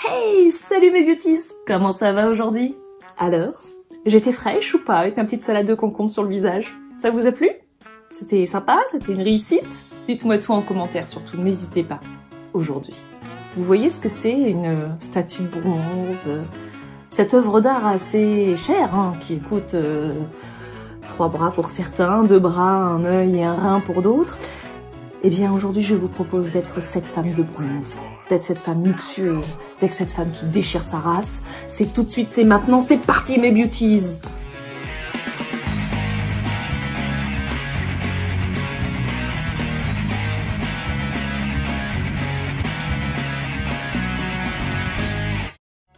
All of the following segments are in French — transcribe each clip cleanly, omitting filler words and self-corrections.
Hey, salut mes beauties! Comment ça va aujourd'hui? Alors, j'étais fraîche ou pas avec ma petite salade de concombre sur le visage? Ça vous a plu? C'était sympa? C'était une réussite? Dites-moi tout en commentaire, surtout n'hésitez pas. Aujourd'hui, vous voyez ce que c'est une statue de bronze? Cette œuvre d'art assez chère, hein, qui coûte 3 bras pour certains, 2 bras, un œil et un rein pour d'autres. Eh bien aujourd'hui je vous propose d'être cette femme de bronze, d'être cette femme luxueuse, d'être cette femme qui déchire sa race. C'est tout de suite, c'est maintenant, c'est parti mes beauties!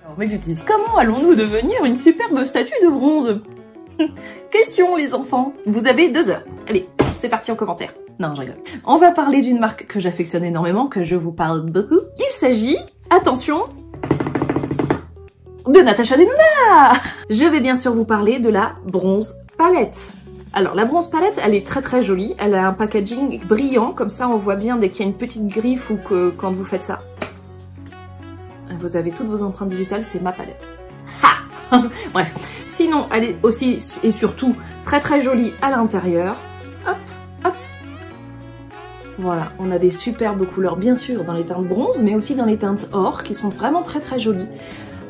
Alors mes beauties, comment allons-nous devenir une superbe statue de bronze? Question les enfants, vous avez 2 heures. Allez, c'est parti en commentaire. Non, je rigole. On va parler d'une marque que j'affectionne énormément, que je vous parle beaucoup. Il s'agit, attention, de Natasha Denona. Je vais bien sûr vous parler de la bronze palette. Alors la bronze palette, elle est très très jolie. Elle a un packaging brillant, comme ça on voit bien dès qu'il y a une petite griffe ou que quand vous faites ça, vous avez toutes vos empreintes digitales, c'est ma palette. Ha. Bref, sinon elle est aussi et surtout très très jolie à l'intérieur. Hop, hop. Voilà, on a des superbes couleurs bien sûr dans les teintes bronze, mais aussi dans les teintes or qui sont vraiment très très jolies.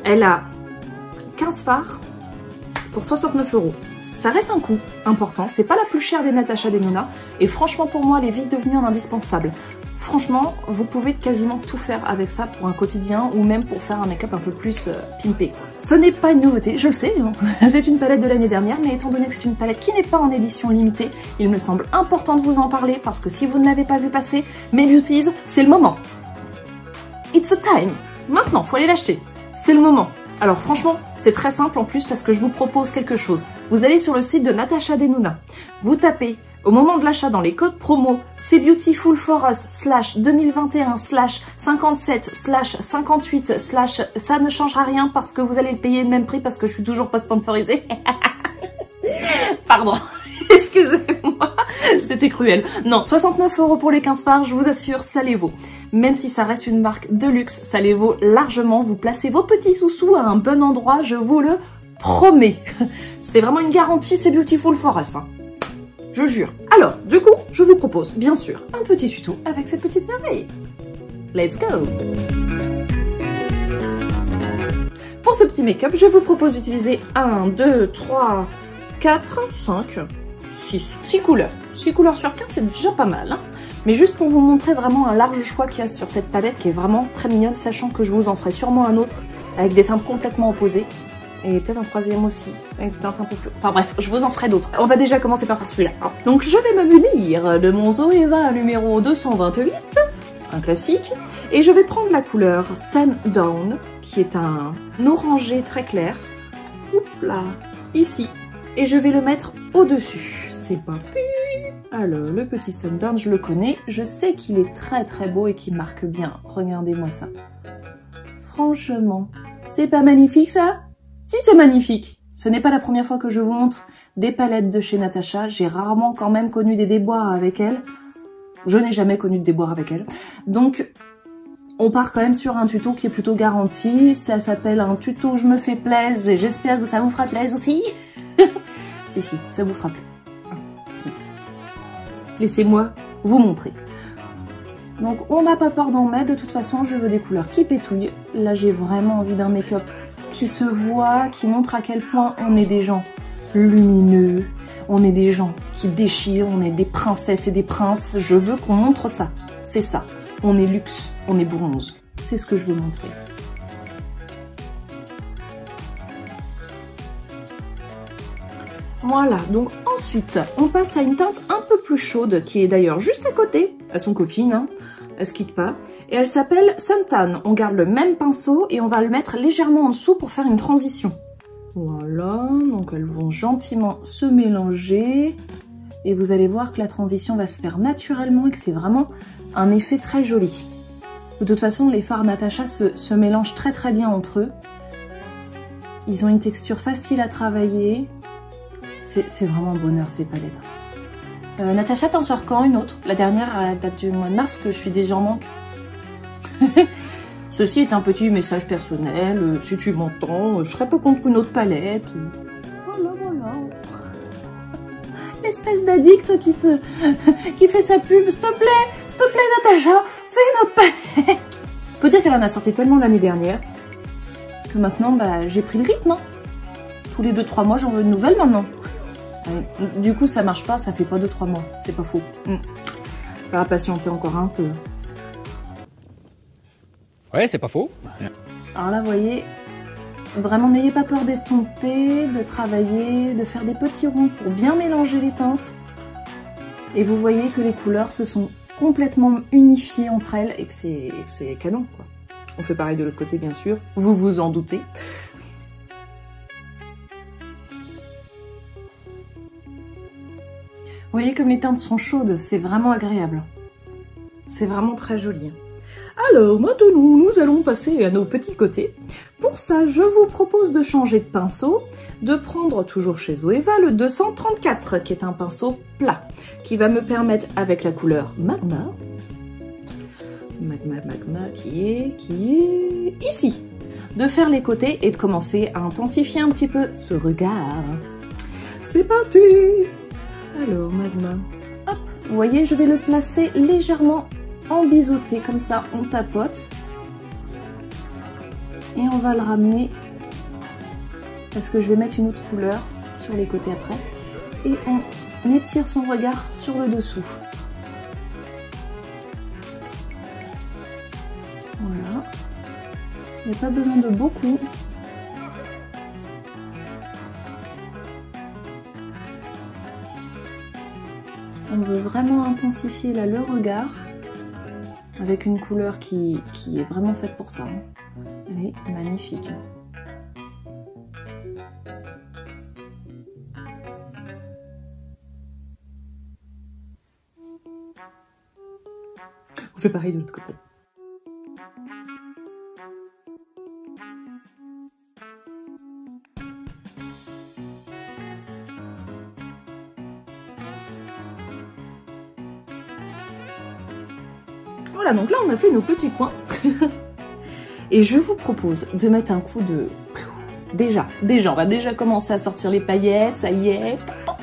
Elle a 15 fards pour 69 €. Ça reste un coût important, c'est pas la plus chère des Natasha Denona, et franchement pour moi elle est vite devenue un indispensable. Franchement, vous pouvez quasiment tout faire avec ça pour un quotidien ou même pour faire un make-up un peu plus pimpé. Ce n'est pas une nouveauté, je le sais, c'est une palette de l'année dernière, mais étant donné que c'est une palette qui n'est pas en édition limitée, il me semble important de vous en parler parce que si vous ne l'avez pas vu passer, mes beauties, c'est le moment. It's a time. Maintenant, faut aller l'acheter. C'est le moment. Alors franchement, c'est très simple en plus parce que je vous propose quelque chose. Vous allez sur le site de Natasha Denona, vous tapez au moment de l'achat dans les codes promo c'est beautiful for us /2021 /57 /58 ça ne changera rien parce que vous allez le payer le même prix parce que je suis toujours pas sponsorisée. Pardon, excusez-moi, c'était cruel. Non, 69 € pour les 15 fards, je vous assure, ça les vaut. Même si ça reste une marque de luxe, ça les vaut largement. Vous placez vos petits sous-sous à un bon endroit, je vous le promets. C'est vraiment une garantie, c'est beautiful for us. Hein. Je jure. Alors, du coup, je vous propose, bien sûr, un petit tuto avec cette petite merveille. Let's go! Pour ce petit make-up, je vous propose d'utiliser 1, 2, 3, 4, 5, 6 couleurs. 6 couleurs sur 15, c'est déjà pas mal. Hein, mais juste pour vous montrer vraiment un large choix qu'il y a sur cette palette qui est vraiment très mignonne, sachant que je vous en ferai sûrement un autre avec des teintes complètement opposées. Et peut-être un troisième aussi, avec des teintes un peu plus... Enfin bref, je vous en ferai d'autres. On va déjà commencer par celui-là. Donc je vais me munir de mon Zoeva numéro 228, un classique. Et je vais prendre la couleur Sundown, qui est un orangé très clair. Oups là, ici. Et je vais le mettre au-dessus. C'est parti. Alors, le petit Sundown, je le connais. Je sais qu'il est très très beau et qu'il marque bien. Regardez-moi ça. Franchement, c'est pas magnifique ça? Si, c'est magnifique. Ce n'est pas la première fois que je vous montre des palettes de chez Natasha. J'ai rarement quand même connu des déboires avec elle. Je n'ai jamais connu de déboires avec elle. Donc, on part quand même sur un tuto qui est plutôt garanti. Ça s'appelle un tuto je me fais plaisir et j'espère que ça vous fera plaisir aussi. Si, ça vous fera plaisir. Laissez-moi vous montrer. Donc, on n'a pas peur d'en mettre. De toute façon, je veux des couleurs qui pétouillent. Là, j'ai vraiment envie d'un make-up qui se voit, qui montre à quel point on est des gens lumineux, on est des gens qui déchirent, on est des princesses et des princes. Je veux qu'on montre ça. C'est ça. On est luxe, on est bronze. C'est ce que je veux montrer. Voilà, donc ensuite, on passe à une teinte un peu plus chaude, qui est d'ailleurs juste à côté, à son copine, hein. Elle se quitte pas. Et elle s'appelle Suntan. On garde le même pinceau et on va le mettre légèrement en dessous pour faire une transition. Voilà, donc elles vont gentiment se mélanger. Et vous allez voir que la transition va se faire naturellement et que c'est vraiment un effet très joli. De toute façon, les fards Natasha se mélangent très très bien entre eux. Ils ont une texture facile à travailler. C'est vraiment un bonheur ces palettes. Natasha, t'en sors quand une autre? La dernière date du mois de mars, que je suis déjà en manque. Ceci est un petit message personnel, si tu m'entends, je serais pas contre une autre palette. Voilà, voilà. L'espèce d'addict qui fait sa pub, s'il te plaît Natacha, fais une autre palette. Faut dire qu'elle en a sorti tellement l'année dernière que maintenant bah, j'ai pris le rythme. Hein. Tous les 2-3 mois j'en veux une nouvelle maintenant. Du coup ça marche pas, ça fait pas 2-3 mois, c'est pas faux. On va patienter encore un peu. Ouais, c'est pas faux. Alors là vous voyez, vraiment n'ayez pas peur d'estomper, de travailler, de faire des petits ronds pour bien mélanger les teintes. Et vous voyez que les couleurs se sont complètement unifiées entre elles et que c'est canon quoi. On fait pareil de l'autre côté bien sûr, vous vous en doutez. Vous voyez comme les teintes sont chaudes, c'est vraiment agréable. C'est vraiment très joli. Alors maintenant nous allons passer à nos petits côtés. Pour ça je vous propose de changer de pinceau, de prendre toujours chez Zoeva le 234 qui est un pinceau plat, qui va me permettre avec la couleur Magma qui est ici, de faire les côtés et de commencer à intensifier un petit peu ce regard. C'est parti! Alors, Magma, hop, vous voyez, je vais le placer légèrement en biseauté, comme ça, on tapote. Et on va le ramener, parce que je vais mettre une autre couleur sur les côtés après. Et on étire son regard sur le dessous. Voilà. Il n'y a pas besoin de beaucoup. On veut vraiment intensifier là le regard avec une couleur qui est vraiment faite pour ça. Elle est magnifique. On fait pareil de l'autre côté. Voilà, donc là on a fait nos petits coins. Et je vous propose de mettre un coup de... Déjà, on va déjà commencer à sortir les paillettes, ça y est.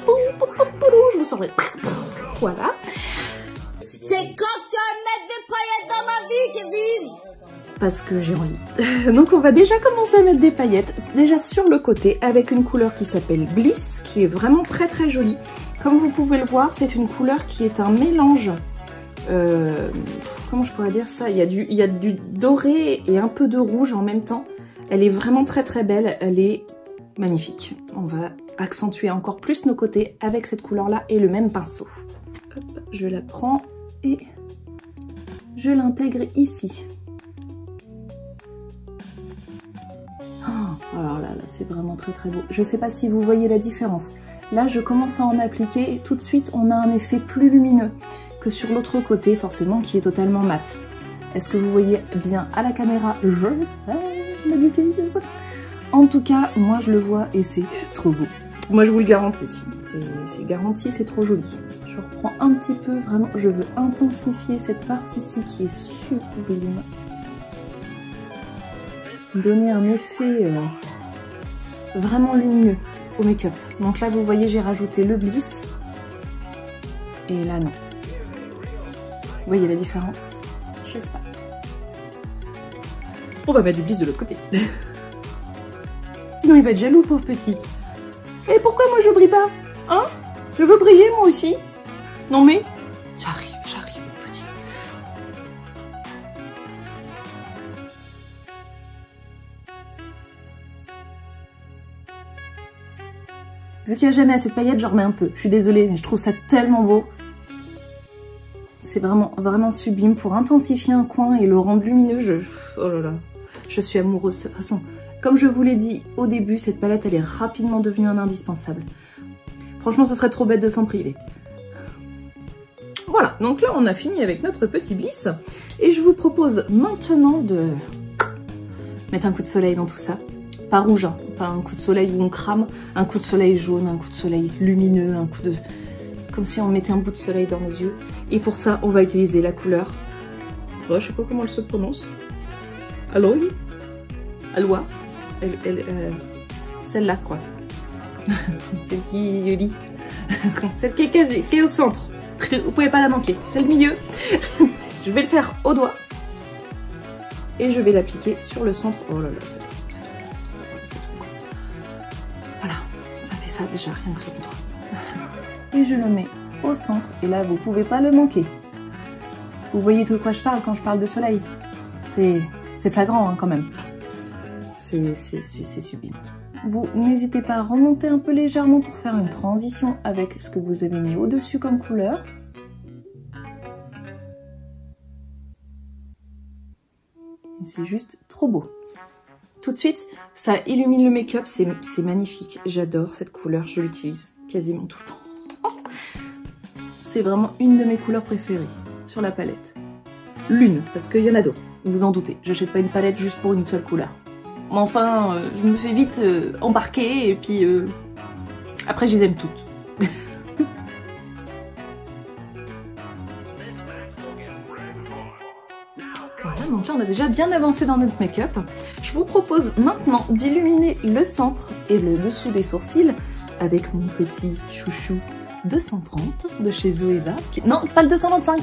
Je vous sortirai. Voilà. C'est quand tu vas mettre des paillettes dans ma vie, Kevin? Parce que j'ai envie. Donc on va déjà commencer à mettre des paillettes, déjà sur le côté, avec une couleur qui s'appelle Bliss, qui est vraiment très très jolie. Comme vous pouvez le voir, c'est une couleur qui est un mélange... comment je pourrais dire ça, il y a du doré et un peu de rouge en même temps. Elle est vraiment très très belle, elle est magnifique. On va accentuer encore plus nos côtés avec cette couleur là et le même pinceau. Hop, je la prends et je l'intègre ici. Oh, alors là c'est vraiment très très beau. Je sais pas si vous voyez la différence. Là je commence à en appliquer et tout de suite on a un effet plus lumineux que sur l'autre côté, forcément, qui est totalement mat. Est-ce que vous voyez bien à la caméra? Je sais, la bêtise. En tout cas, moi je le vois et c'est trop beau. Moi je vous le garantis. C'est garanti, c'est trop joli. Je reprends un petit peu, vraiment, je veux intensifier cette partie-ci qui est sublime. Donner un effet vraiment lumineux au make-up. Donc là, vous voyez, j'ai rajouté le Bliss. Et là, non. Vous voyez la différence? Je sais pas. On va mettre du Bliss de l'autre côté. Sinon il va être jaloux, pauvre petit. Et pourquoi moi je brille pas? Hein? Je veux briller moi aussi. Non mais... J'arrive, petit. Vu qu'il n'y a jamais assez de paillettes, j'en remets un peu. Je suis désolée, mais je trouve ça tellement beau. C'est vraiment sublime pour intensifier un coin et le rendre lumineux. Oh là là, je suis amoureuse de cette façon. Comme je vous l'ai dit au début, cette palette elle est rapidement devenue un indispensable. Franchement, ce serait trop bête de s'en priver. Voilà, donc là on a fini avec notre petit Bliss. Et je vous propose maintenant de mettre un coup de soleil dans tout ça. Pas rouge, hein, pas un coup de soleil où on crame, un coup de soleil jaune, un coup de soleil lumineux, un coup de... comme si on mettait un bout de soleil dans nos yeux. Et pour ça, on va utiliser la couleur... Oh, je sais pas comment elle se prononce. Aloy, Alois, celle-là quoi. Celle qui est jolie. Celle qui est casée, qui est au centre. Vous pouvez pas la manquer. C'est le milieu. Je vais le faire au doigt. Et je vais l'appliquer sur le centre. Oh là là, c'est trop. Voilà, ça fait ça déjà, rien que sur le doigt. Et je le mets au centre. Et là, vous pouvez pas le manquer. Vous voyez de quoi je parle quand je parle de soleil. C'est flagrant hein, quand même. C'est sublime. Vous n'hésitez pas à remonter un peu légèrement pour faire une transition avec ce que vous avez mis au-dessus comme couleur. C'est juste trop beau. Tout de suite, ça illumine le make-up, c'est magnifique. J'adore cette couleur, je l'utilise quasiment tout le temps. C'est vraiment une de mes couleurs préférées sur la palette. L'une, parce qu'il y en a d'autres, vous vous en doutez. J'achète pas une palette juste pour une seule couleur. Mais enfin, je me fais vite embarquer et puis après je les aime toutes. Voilà, donc là on a déjà bien avancé dans notre make-up. Je vous propose maintenant d'illuminer le centre et le dessous des sourcils avec mon petit chouchou 230 de chez Zoeva. Non, pas le 225.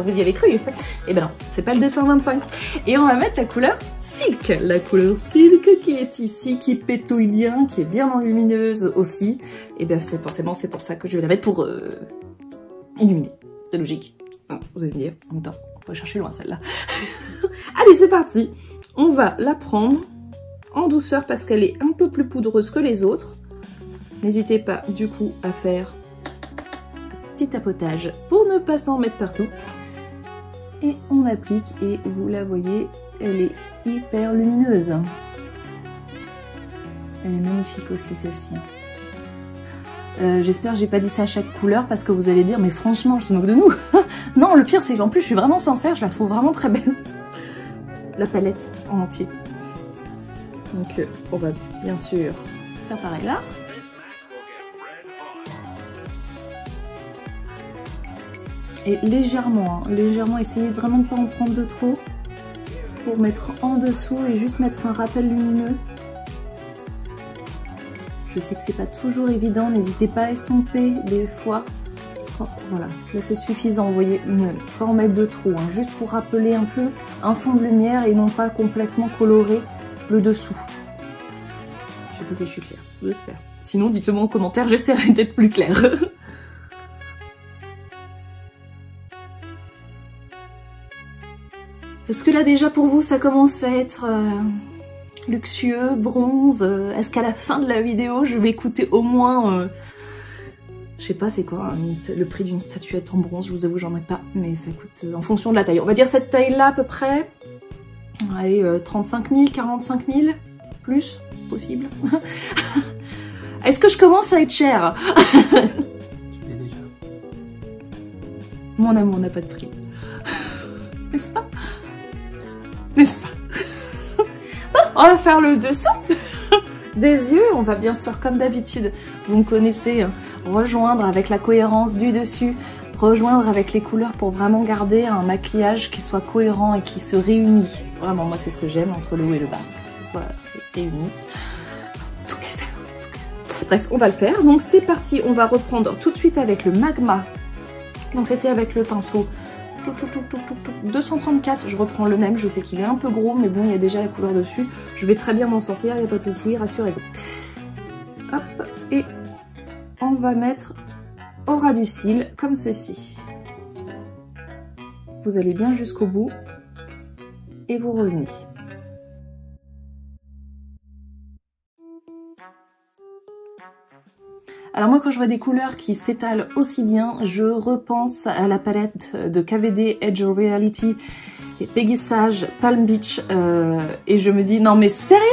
Vous y avez cru. Eh ben non, c'est pas le 225. Et on va mettre la couleur Silk. La couleur Silk qui est ici, qui pétouille bien, qui est bien lumineuse aussi. Et bien c'est forcément, c'est pour ça que je vais la mettre pour illuminer. C'est logique. Vous allez me dire, en même temps, on va chercher loin celle-là. Allez, c'est parti. On va la prendre en douceur parce qu'elle est un peu plus poudreuse que les autres. N'hésitez pas du coup à faire un petit tapotage pour ne pas s'en mettre partout. Et on applique et vous la voyez, elle est hyper lumineuse. Elle est magnifique aussi celle-ci. J'espère que j'ai pas dit ça à chaque couleur parce que vous allez dire mais franchement je se moque de nous. Non, le pire c'est qu'en plus je suis vraiment sincère, je la trouve vraiment très belle. La palette en entier. Donc on va bien sûr faire pareil là. Et légèrement, hein, légèrement, essayez vraiment de ne pas en prendre de trop pour mettre en dessous et juste mettre un rappel lumineux. Je sais que c'est pas toujours évident, n'hésitez pas à estomper des fois. Oh, voilà, là c'est suffisant, vous voyez, ne pas en mettre de trop, hein, juste pour rappeler un peu un fond de lumière et non pas complètement colorer le dessous. Je sais pas si je suis claire, j'espère. Sinon, dites-le moi en commentaire, j'essaierai d'être plus claire. Est-ce que là déjà pour vous ça commence à être luxueux, bronze? Est-ce qu'à la fin de la vidéo je vais coûter au moins, je sais pas c'est quoi, le prix d'une statuette en bronze? Je vous avoue j'en ai pas, mais ça coûte en fonction de la taille. On va dire cette taille là à peu près, allez 35 000, 45 000, plus possible. Est-ce que je commence à être chère? Mon amour n'a pas de prix. N'est-ce pas? N'est-ce pas? Bon, on va faire le dessous des yeux. On va bien sûr, comme d'habitude, vous me connaissez, rejoindre avec la cohérence du dessus, rejoindre avec les couleurs pour vraiment garder un maquillage qui soit cohérent et qui se réunit. Vraiment, moi, c'est ce que j'aime entre le haut et le bas, que ce soit réuni. Tout cas, bref, on va le faire. Donc, c'est parti. On va reprendre tout de suite avec le magma. Donc, c'était avec le pinceau 234, je reprends le même, je sais qu'il est un peu gros, mais bon, il y a déjà la couleur dessus. Je vais très bien m'en sortir, il n'y a pas de souci, rassurez-vous. Hop, et on va mettre au ras du cil, comme ceci. Vous allez bien jusqu'au bout, et vous revenez. Alors moi quand je vois des couleurs qui s'étalent aussi bien, je repense à la palette de KVD Edge Reality et Peggy Sage Palm Beach et je me dis non mais sérieux?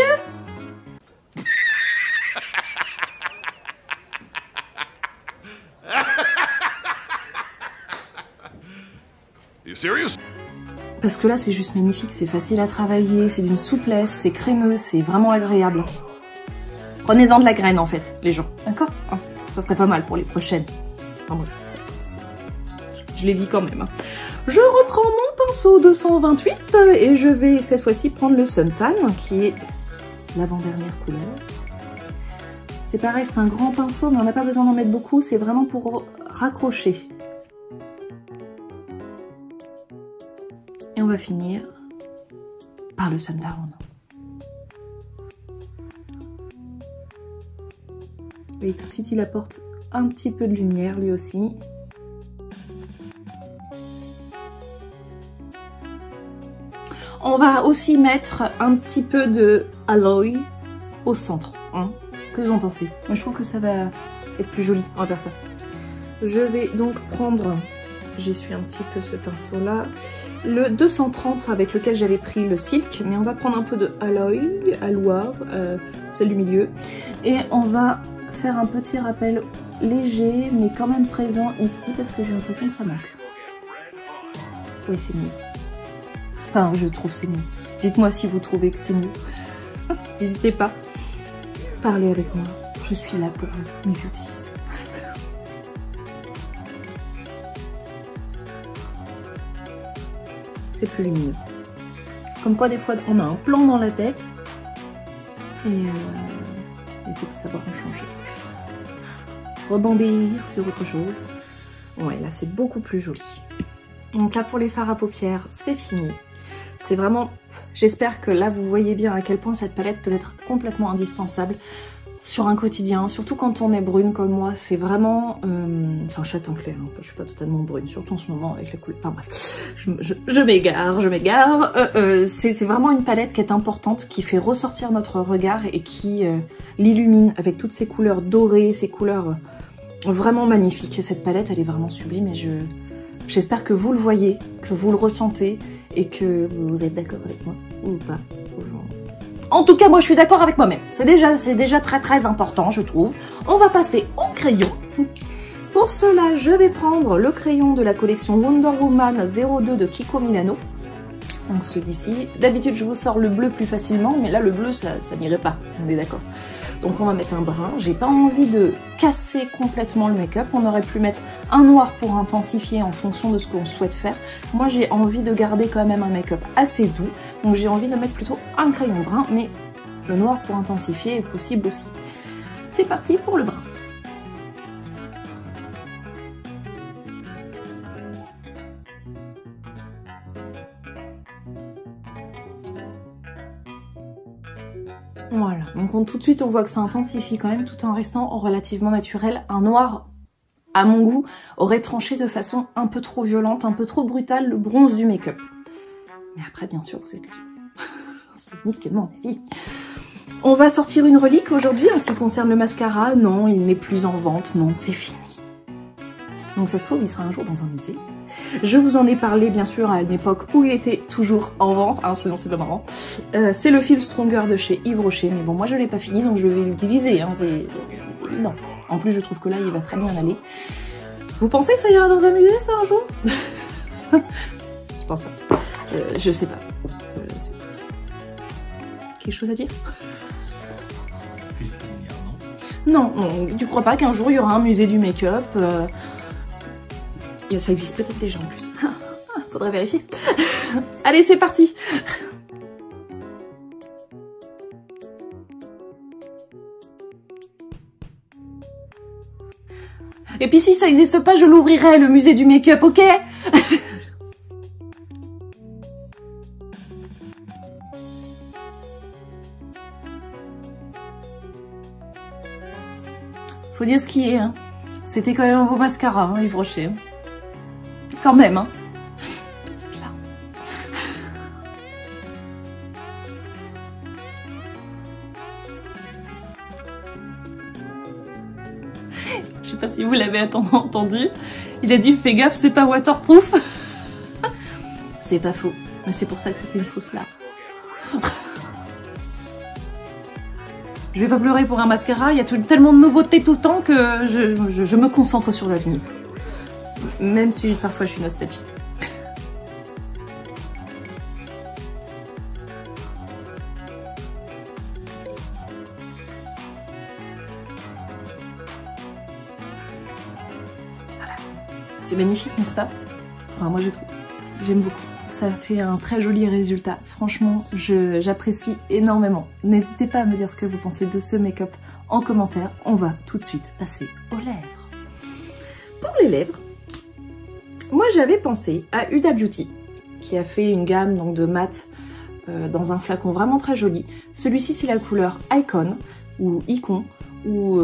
You serious? Parce que là c'est juste magnifique, c'est facile à travailler, c'est d'une souplesse, c'est crémeux, c'est vraiment agréable. Prenez-en de la graine en fait, les gens, d'accord? Ça serait pas mal pour les prochaines. Enfin, bon, je l'ai dit quand même. Hein. Je reprends mon pinceau 228 et je vais cette fois-ci prendre le Suntan qui est l'avant-dernière couleur. C'est pareil, c'est un grand pinceau mais on n'a pas besoin d'en mettre beaucoup, c'est vraiment pour raccrocher. Et on va finir par le Sundown. Et ensuite il apporte un petit peu de lumière lui aussi. On va aussi mettre un petit peu de Aloe au centre. Hein. Que vous en pensez? Je trouve que ça va être plus joli. On va faire ça. Je vais donc prendre, j'essuie un petit peu ce pinceau là, le 230 avec lequel j'avais pris le Silk, mais on va prendre un peu de Aloe, celle du milieu, et on va faire un petit rappel léger mais quand même présent ici parce que j'ai l'impression que ça manque. Oui, c'est mieux. Enfin, je trouve c'est mieux. Dites-moi si vous trouvez que c'est mieux. N'hésitez pas. Parlez avec moi. Je suis là pour vous, mes beauties. C'est plus lumineux. Comme quoi, des fois, on a un plan dans la tête. Et il faut savoir en changer. Rebondir sur autre chose. Ouais, là, c'est beaucoup plus joli. Donc là, pour les fards à paupières, c'est fini. C'est vraiment... J'espère que là, vous voyez bien à quel point cette palette peut être complètement indispensable sur un quotidien, surtout quand on est brune comme moi. C'est vraiment... Enfin, châtain clair, hein. Je suis pas totalement brune, surtout en ce moment avec la couleur... Enfin bref, je m'égare. C'est vraiment une palette qui est importante, qui fait ressortir notre regard et qui l'illumine avec toutes ces couleurs dorées, ces couleurs vraiment magnifiques. Cette palette, elle est vraiment sublime et j'espère que vous le voyez, que vous le ressentez et que vous êtes d'accord avec moi ou pas. En tout cas, moi je suis d'accord avec moi-même. C'est déjà très important, je trouve. On va passer au crayon. Pour cela, je vais prendre le crayon de la collection Wonder Woman 02 de Kiko Milano. Donc celui-ci. D'habitude, je vous sors le bleu plus facilement, mais là, le bleu, ça n'irait pas. On est d'accord. Donc on va mettre un brun. J'ai pas envie de casser complètement le make-up. On aurait pu mettre un noir pour intensifier en fonction de ce qu'on souhaite faire. Moi j'ai envie de garder quand même un make-up assez doux. Donc j'ai envie de mettre plutôt un crayon brun, mais le noir pour intensifier est possible aussi. C'est parti pour le brun. Voilà, donc tout de suite on voit que ça intensifie quand même tout en restant relativement naturel. Un noir, à mon goût, aurait tranché de façon un peu trop violente, un peu trop brutale le bronze du make-up. Mais après bien sûr vous êtes c'est nique mon avis. On va sortir une relique aujourd'hui en ce qui concerne le mascara. Non, il n'est plus en vente, non, c'est fini. Donc ça se trouve, il sera un jour dans un musée. Je vous en ai parlé bien sûr à une époque où il était toujours en vente, hein, sinon c'est pas marrant. C'est le Feel Stronger de chez Yves Rocher, mais bon moi je l'ai pas fini donc je vais l'utiliser, hein, c'est évident. En plus je trouve que là il va très bien aller. Vous pensez que ça ira dans un musée ça un jour? Je pense pas. Je sais pas. Quelque chose à dire? Non, tu crois pas qu'un jour il y aura un musée du make-up? Ça existe peut-être déjà en plus. Faudrait vérifier. Allez, c'est parti. Et puis si ça existe pas, je l'ouvrirai, le musée du make-up, ok? Faut dire ce qui est, hein. C'était quand même un beau mascara, hein, Yves Rocher. Quand même, hein. Je sais pas si vous l'avez entendu. Il a dit fais gaffe, c'est pas waterproof. C'est pas faux, mais c'est pour ça que c'était une fausse larme. Je vais pas pleurer pour un mascara, il y a tellement de nouveautés tout le temps que je me concentre sur l'avenir. Même si parfois je suis nostalgique. Voilà. C'est magnifique, n'est-ce pas? Enfin, moi je trouve. J'aime beaucoup. ça fait un très joli résultat. Franchement, j'apprécie énormément. N'hésitez pas à me dire ce que vous pensez de ce make-up en commentaire. On va tout de suite passer aux lèvres. Pour les lèvres, moi j'avais pensé à Huda Beauty, qui a fait une gamme donc, de mat dans un flacon vraiment très joli. Celui-ci c'est la couleur Icon ou Icon ou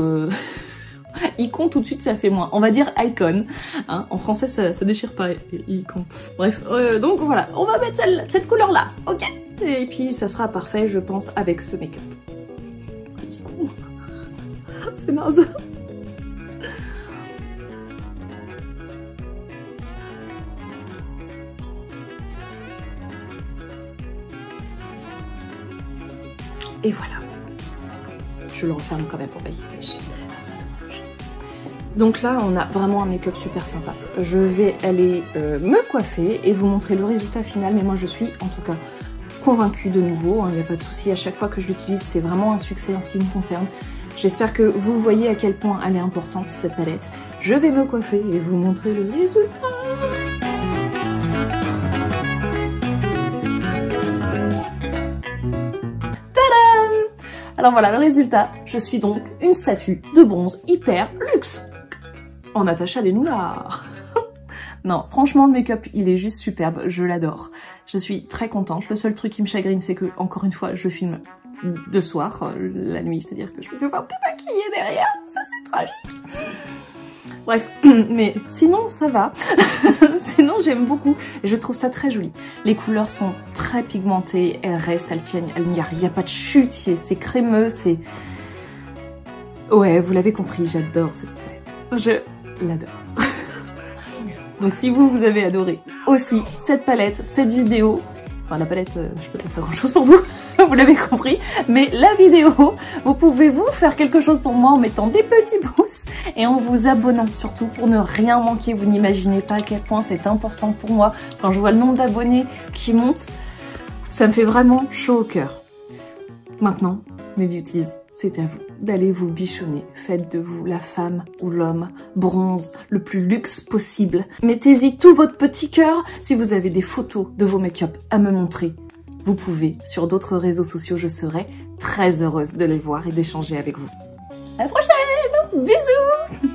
Icon tout de suite ça fait moins. On va dire Icon. Hein, en français ça déchire pas Icon. Bref, donc voilà, on va mettre cette couleur là, ok. Et puis ça sera parfait je pense avec ce make-up. C'est naze. Et voilà. Je le referme quand même pour pas qu'il sèche. Donc là, on a vraiment un make-up super sympa. Je vais aller me coiffer et vous montrer le résultat final. Mais moi, je suis en tout cas convaincue de nouveau. Il n'y a pas de souci. À chaque fois que je l'utilise, c'est vraiment un succès en ce qui me concerne. J'espère que vous voyez à quel point elle est importante, cette palette. Je vais me coiffer et vous montrer le résultat. Alors voilà le résultat, je suis donc une statue de bronze hyper luxe en Natacha Denoular. Non, franchement le make-up il est juste superbe, je l'adore. Je suis très contente, le seul truc qui me chagrine c'est que, encore une fois, je filme de soir, la nuit, c'est-à-dire que je vais devoir me maquiller derrière, ça c'est tragique. Bref, mais sinon ça va, sinon j'aime beaucoup et je trouve ça très joli. Les couleurs sont très pigmentées, elles restent, elles tiennent, il n'y a pas de chute, c'est crémeux, c'est... Ouais, vous l'avez compris, j'adore cette palette, je l'adore. Donc si vous avez adoré aussi cette palette, cette vidéo, enfin la palette, je peux pas faire grand chose pour vous, vous l'avez compris, mais la vidéo, vous pouvez vous faire quelque chose pour moi en mettant des petits pouces et en vous abonnant surtout pour ne rien manquer. Vous n'imaginez pas à quel point c'est important pour moi. Quand je vois le nombre d'abonnés qui monte, ça me fait vraiment chaud au cœur. Maintenant, mes beauties, c'est à vous d'aller vous bichonner. Faites de vous la femme ou l'homme bronze le plus luxe possible. Mettez-y tout votre petit cœur. Si vous avez des photos de vos make-up à me montrer, vous pouvez sur d'autres réseaux sociaux. Je serai très heureuse de les voir et d'échanger avec vous. À la prochaine. Bisous.